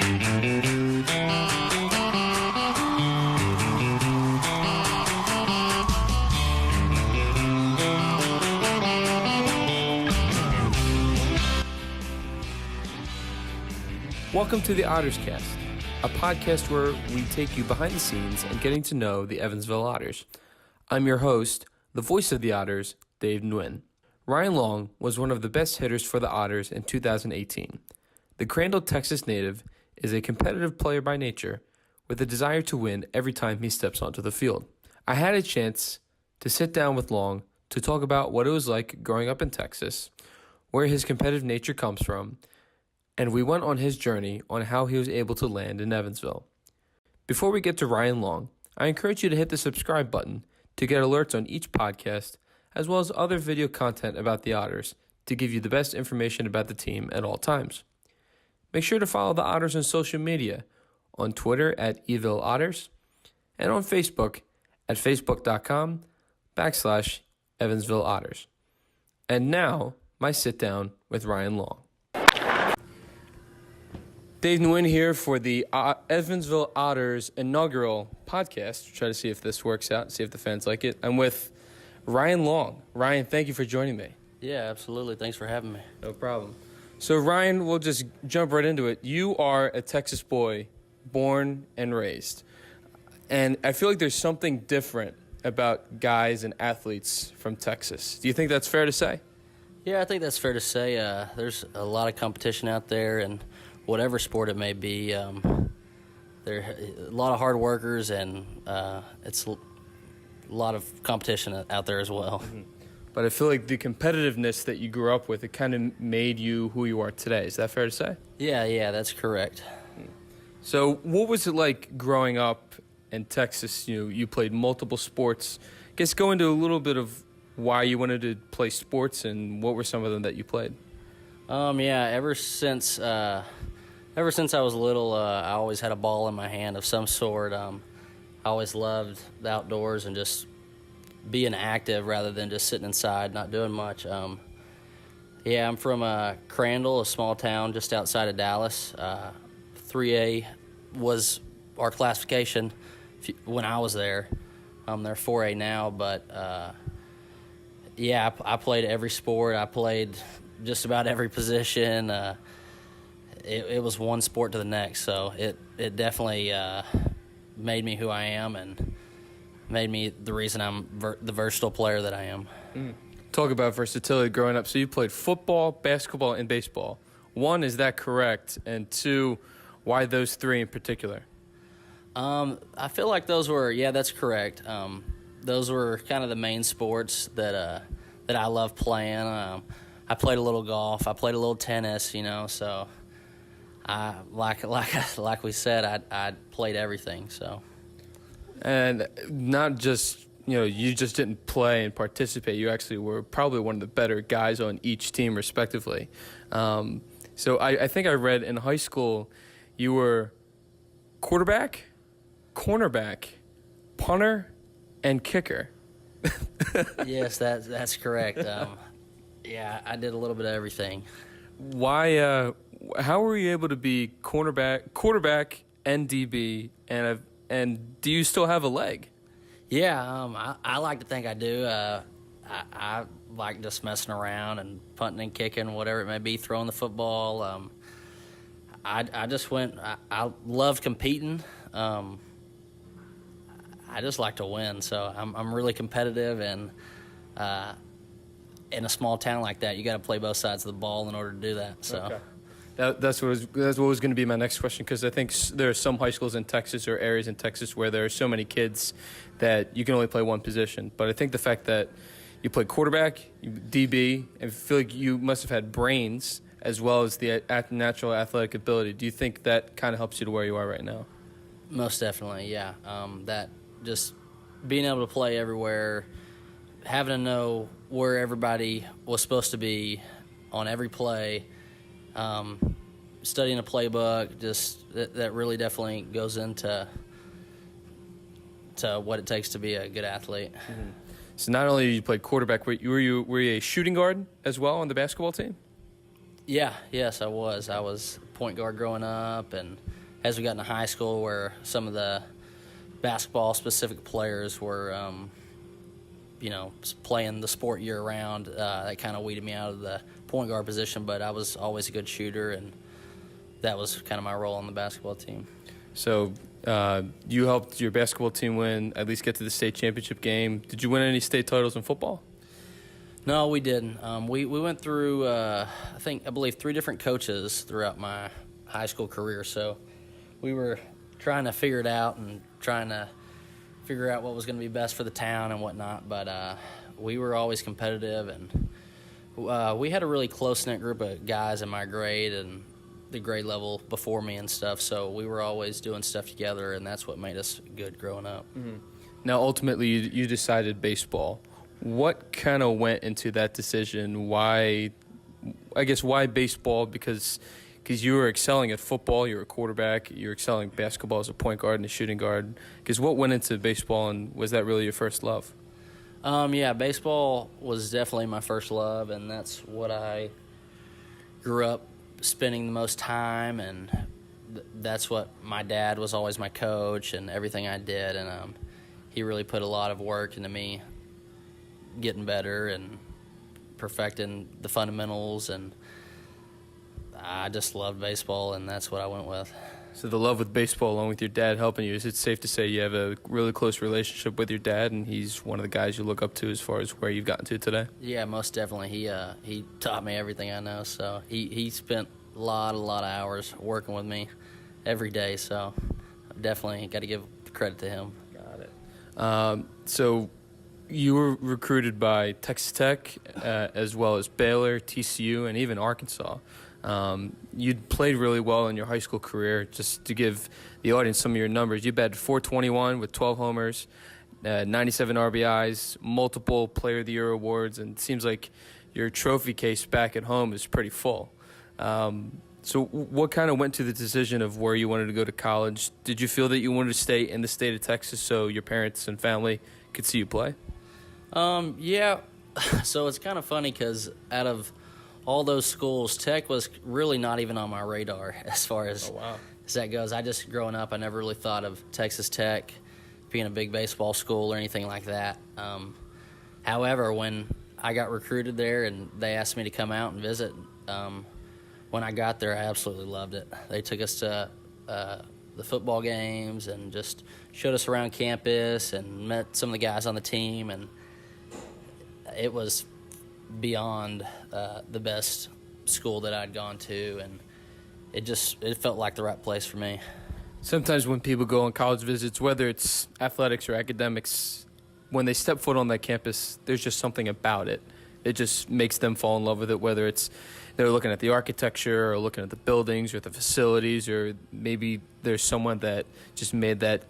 Welcome to the Otters Cast, a podcast where we take you behind the scenes and getting to know the Evansville Otters. I'm your host, the voice of the Otters, David Nguyen. Ryan Long was one of the best hitters for the Otters in 2018. The Crandall, Texas native is a competitive player by nature with a desire to win every time he steps onto the field. I had a chance to sit down with Long to talk about what it was like growing up in Texas, where his competitive nature comes from, and we went on his journey on how he was able to land in Evansville. Before we get to Ryan Long, I encourage you to hit the subscribe button to get alerts on each podcast, as well as other video content about the Otters to give you the best information about the team at all times. Make sure to follow the Otters on social media, on Twitter at EvilOtters, and on Facebook at facebook.com/Evansville Otters. And now, my sit down with Ryan Long. David Nguyen here for the Evansville Otters inaugural podcast. Try to see if this works out, see if the fans like it. I'm with Ryan Long. Ryan, thank you for joining me. Yeah, absolutely. Thanks for having me. No problem. So, Ryan, we'll just jump right into it. You are a Texas boy, born and raised. And I feel like there's something different about guys and athletes from Texas. Do you think that's fair to say? Yeah, I think that's fair to say. There's a lot of competition out there, and whatever sport it may be, there are a lot of hard workers, and it's a lot of competition out there as well. Mm-hmm. But I feel like the competitiveness that you grew up with, it kind of made you who you are today. Is that fair to say? Yeah, that's correct. So what was it like growing up in Texas? You played multiple sports. I guess go into a little bit of why you wanted to play sports and what were some of them that you played. Ever since I was little, I always had a ball in my hand of some sort. I always loved the outdoors and just being active rather than just sitting inside, not doing much. I'm from Crandall, a small town just outside of Dallas. 3A was our classification when I was there. They're 4A now, but I played every sport. I played just about every position. It was one sport to the next, so it definitely made me who I am and made me the reason I'm the versatile player that I am. Talk about versatility growing up. So you played football, basketball, and baseball. One, is that correct? And two, why those three in particular? I feel like those were, that's correct. Those were kind of the main sports that I love playing. I played a little golf. I played a little tennis, so like we said, I played everything. So, and not just you just didn't play and participate. You actually were probably one of the better guys on each team, respectively. So I think I read in high school you were quarterback, cornerback, punter, and kicker. Yes, that's correct. I did a little bit of everything. Why? How were you able to be quarterback, and DB, and do you still have a leg? Yeah, I like to think I do. I like just messing around and punting and kicking, whatever it may be, throwing the football. I just went. I loved competing. I just like to win, so I'm really competitive, and in a small town like that, you got to play both sides of the ball in order to do that. So. Okay. That's what was going to be my next question, because I think there are some high schools in Texas or areas in Texas where there are so many kids that you can only play one position. But I think the fact that you played quarterback, DB, and I feel like you must have had brains as well as the natural athletic ability. Do you think that kind of helps you to where you are right now? Most definitely, yeah. That just being able to play everywhere, having to know where everybody was supposed to be on every play, studying a playbook, just that really definitely goes into what it takes to be a good athlete. Mm-hmm. So not only did you play quarterback, were you a shooting guard as well on the basketball team? Yes, I was. I was point guard growing up, and as we got into high school where some of the basketball-specific players were, playing the sport year-round, that kind of weeded me out of the point guard position, but I was always a good shooter, and that was kind of my role on the basketball team. So you helped your basketball team win, at least get to the state championship game. Did you win any state titles in football? No, we didn't. We went through, I believe 3 different coaches throughout my high school career, so we were trying to figure it out and trying to figure out what was going to be best for the town and whatnot, but we were always competitive, and we had a really close-knit group of guys in my grade and the grade level before me and stuff, so we were always doing stuff together, and that's what made us good growing up. Mm-hmm. Now, ultimately, you decided baseball. What kind of went into that decision? Why baseball? Because you were excelling at football, you were a quarterback, you were excelling basketball as a point guard and a shooting guard. Because what went into baseball, and was that really your first love? Baseball was definitely my first love, and that's what I grew up spending the most time, and that's what my dad was always my coach and everything I did, and he really put a lot of work into me getting better and perfecting the fundamentals, and I just loved baseball, and that's what I went with. So the love with baseball, along with your dad helping you, is it safe to say you have a really close relationship with your dad, and he's one of the guys you look up to as far as where you've gotten to today? Yeah, most definitely. He taught me everything I know, so he spent a lot of hours working with me every day, so I've definitely got to give credit to him. Got it. So you were recruited by Texas Tech, as well as Baylor, TCU, and even Arkansas. You'd played really well in your high school career. Just to give the audience some of your numbers, you batted .421 with 12 homers, 97 RBIs, multiple Player of the Year awards, and it seems like your trophy case back at home is pretty full. So what kind of went to the decision of where you wanted to go to college? Did you feel that you wanted to stay in the state of Texas so your parents and family could see you play? Yeah. So it's kind of funny because out of all those schools, Tech was really not even on my radar as far as, as that goes. I just, growing up, I never really thought of Texas Tech being a big baseball school or anything like that. However, when I got recruited there and they asked me to come out and visit, when I got there, I absolutely loved it. They took us to the football games and just showed us around campus and met some of the guys on the team, and it was beyond the best school that I'd gone to, and it felt like the right place for me. Sometimes when people go on college visits, whether it's athletics or academics, when they step foot on that campus, there's just something about it. It just makes them fall in love with it, whether it's they're looking at the architecture or looking at the buildings or the facilities, or maybe there's someone that just made that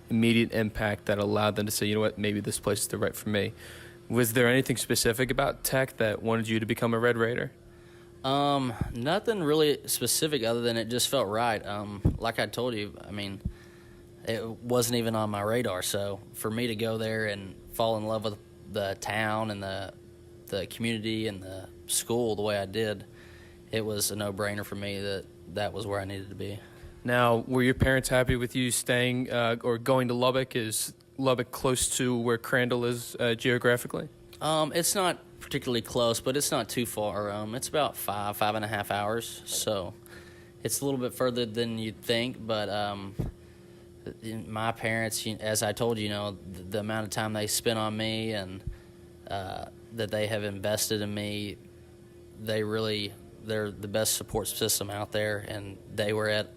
immediate impact that allowed them to say, you know what, maybe this place is the right for me. Was there anything specific about Tech that wanted you to become a Red Raider? Nothing really specific other than it just felt right. Like I told you, I mean, it wasn't even on my radar. So for me to go there and fall in love with the town and the community and the school the way I did, it was a no-brainer for me that was where I needed to be. Now, were your parents happy with you staying or going to Lubbock? Is Lubbock close to where Crandall is geographically? It's not particularly close, but it's not too far. It's about 5.5 hours, so it's a little bit further than you'd think. But my parents, as I told you, the amount of time they spent on me and that they have invested in me, they're the best support system out there, and they were at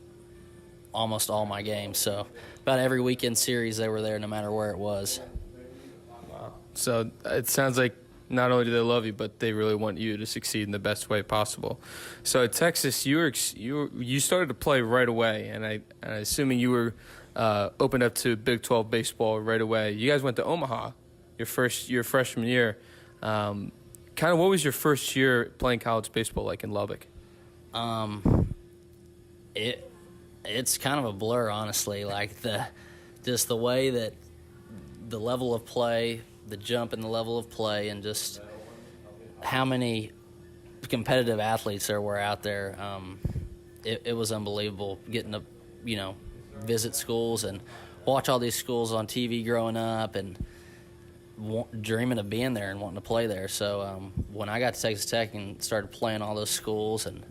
almost all my games. So about every weekend series, they were there no matter where it was. Wow. So it sounds like not only do they love you, but they really want you to succeed in the best way possible. So at Texas, you started to play right away, and I'm assuming you were opened up to Big 12 baseball right away. You guys went to Omaha your freshman year. Kind of what was your first year playing college baseball like in Lubbock? It's kind of a blur, honestly. Like the way that the level of play, the jump in the level of play, and just how many competitive athletes there were out there. it was unbelievable getting to, visit schools and watch all these schools on TV growing up and dreaming of being there and wanting to play there. So when I got to Texas Tech and started playing all those schools and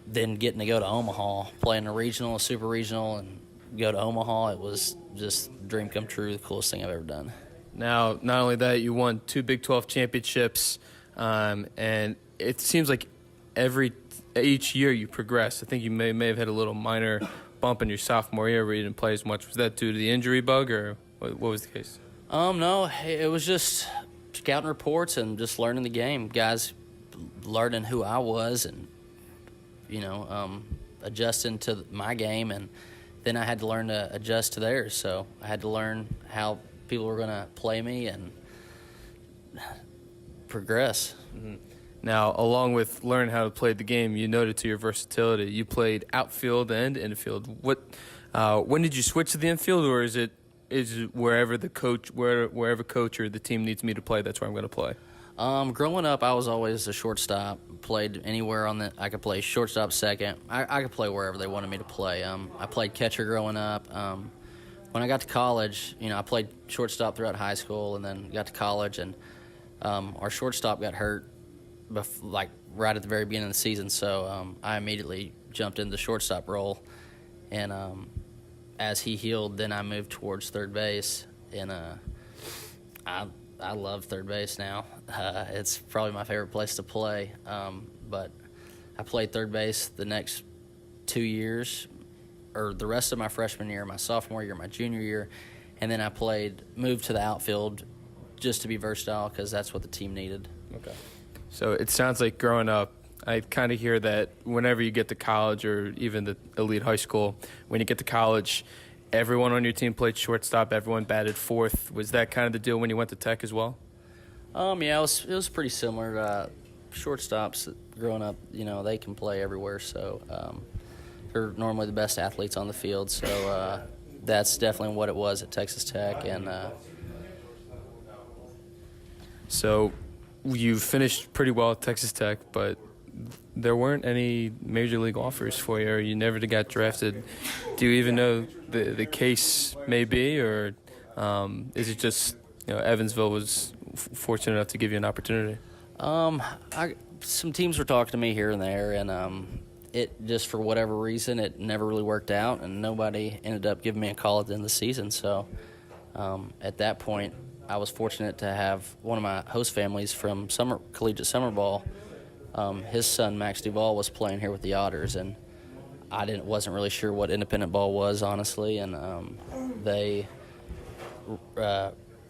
then getting to go to Omaha, playing a regional, a super regional, and go to Omaha, it was just a dream come true, the coolest thing I've ever done. Now, not only that, you won 2 Big 12 championships, and it seems like each year you progress. I think you may have had a little minor bump in your sophomore year where you didn't play as much. Was that due to the injury bug, or what was the case? No, it was just scouting reports and just learning the game. Guys learning who I was and, adjusting to my game. And then I had to learn to adjust to theirs. So I had to learn how people were going to play me and progress. Mm-hmm. Now, along with learning how to play the game, you noted to your versatility. You played outfield and infield. When did you switch to the infield, or is it wherever coach or the team needs me to play, that's where I'm going to play? Growing up, I was always a shortstop. Played anywhere I could play shortstop, second. I could play wherever they wanted me to play. I played catcher growing up. When I got to college, I played shortstop throughout high school, and then got to college, and our shortstop got hurt, right at the very beginning of the season. So I immediately jumped into the shortstop role, and as he healed, then I moved towards third base, and I love third base now. It's probably my favorite place to play. But I played third base the next 2 years, or the rest of my freshman year, my sophomore year, my junior year, and then I moved to the outfield just to be versatile because that's what the team needed. Okay. So it sounds like growing up, I kind of hear that whenever you get to college or even the elite high school, when you get to college, everyone on your team played shortstop, everyone batted fourth. Was that kind of the deal when you went to Tech as well? Yeah, it was pretty similar. Shortstops growing up, they can play everywhere, so they're normally the best athletes on the field. So that's definitely what it was at Texas Tech. And so you finished pretty well at Texas Tech, but there weren't any major league offers for you, or you never got drafted. Do you even know the case may be, or is it just Evansville was fortunate enough to give you an opportunity? Some teams were talking to me here and there, and it just for whatever reason it never really worked out, and nobody ended up giving me a call at the end of the season. So at that point, I was fortunate to have one of my host families from collegiate summer ball. His son Max Duval was playing here with the Otters, and I wasn't really sure what independent ball was, honestly. And they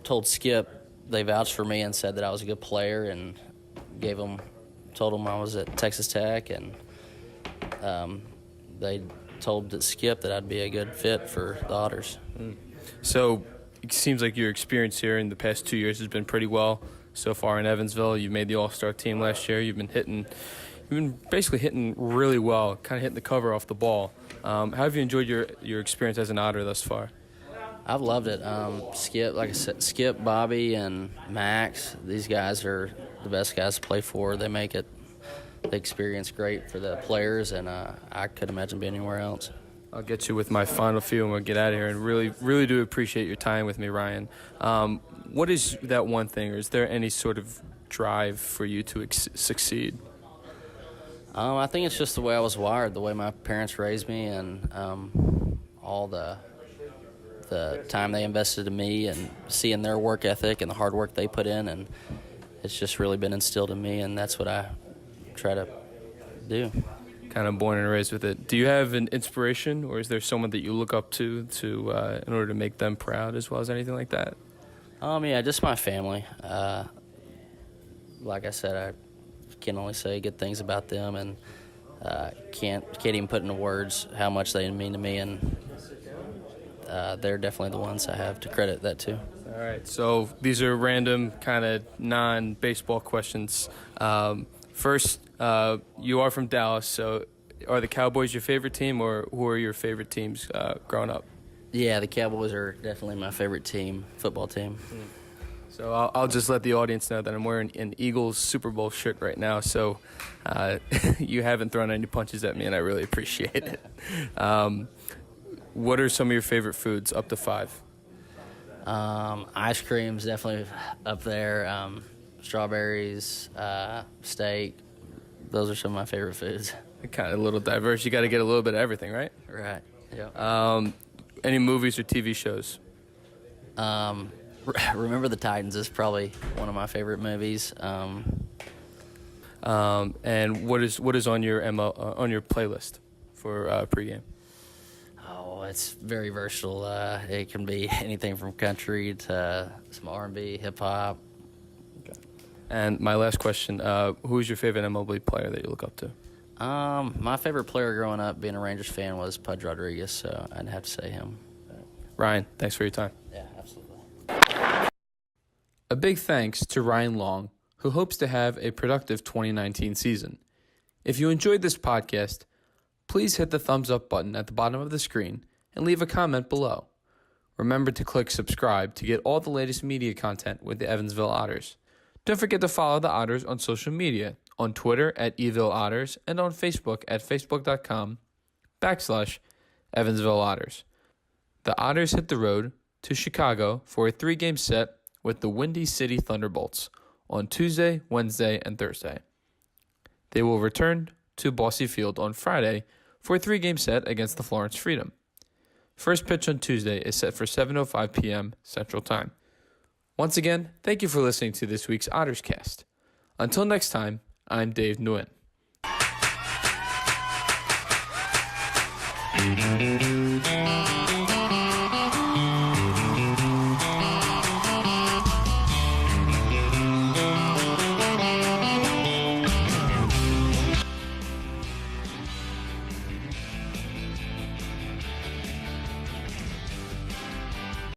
told Skip, they vouched for me and said that I was a good player, and told him I was at Texas Tech, and they told Skip that I'd be a good fit for the Otters. So it seems like your experience here in the past 2 years has been pretty well so far in Evansville. You made the All-Star team last year. You've been basically hitting really well, kind of hitting the cover off the ball. How have you enjoyed your experience as an Otter thus far? I've loved it. Skip, like I said, Skip, Bobby, and Max, these guys are the best guys to play for. They make the experience great for the players, and I couldn't imagine being anywhere else. I'll get you with my final few and we'll get out of here. And really, really do appreciate your time with me, Ryan. What is that one thing, or is there any sort of drive for you to succeed? I think it's just the way I was wired, the way my parents raised me, and all the time they invested in me, and seeing their work ethic and the hard work they put in, and it's just really been instilled in me, and that's what I try to do. Kind of born and raised with it. Do you have an inspiration, or is there someone that you look up to in order to make them proud, as well as anything like that? Yeah, just my family. Like I said, I can only say good things about them, and can't even put into words how much they mean to me, and they're definitely the ones I have to credit that to. All right, so these are random kind of non-baseball questions. First, you are from Dallas, so are the Cowboys your favorite team, or who are your favorite teams growing up? Yeah, the Cowboys are definitely my favorite team, football team. So So I'll just let the audience know that I'm wearing an Eagles Super Bowl shirt right now. So you haven't thrown any punches at me, and I really appreciate it. What are some of your favorite foods, up to 5? Ice cream's definitely up there. Strawberries, steak. Those are some of my favorite foods. Kind of a little diverse. You got to get a little bit of everything, right? Right. Yeah. Any movies or TV shows? Remember the Titans is probably one of my favorite movies. And what is on your on your playlist for pregame? Oh, it's very versatile. It can be anything from country to some R&B, hip hop. Okay. And my last question: who's your favorite MLB player that you look up to? My favorite player growing up, being a Rangers fan, was Pudge Rodriguez, so I'd have to say him. Ryan, thanks for your time. Yeah, absolutely. A big thanks to Ryan Long, who hopes to have a productive 2019 season. If you enjoyed this podcast, please hit the thumbs up button at the bottom of the screen and leave a comment below. Remember to click subscribe to get all the latest media content with the Evansville Otters. Don't forget to follow the Otters on social media, on Twitter at Eville Otters and on Facebook at facebook.com/Evansville Otters. The Otters hit the road to Chicago for a 3-game set with the Windy City Thunderbolts on Tuesday, Wednesday, and Thursday. They will return to Bosse Field on Friday for a 3-game set against the Florence Freedom. First pitch on Tuesday is set for 7:05 p.m. Central Time. Once again, thank you for listening to this week's Otters Cast. Until next time, I'm Dave Nguyen.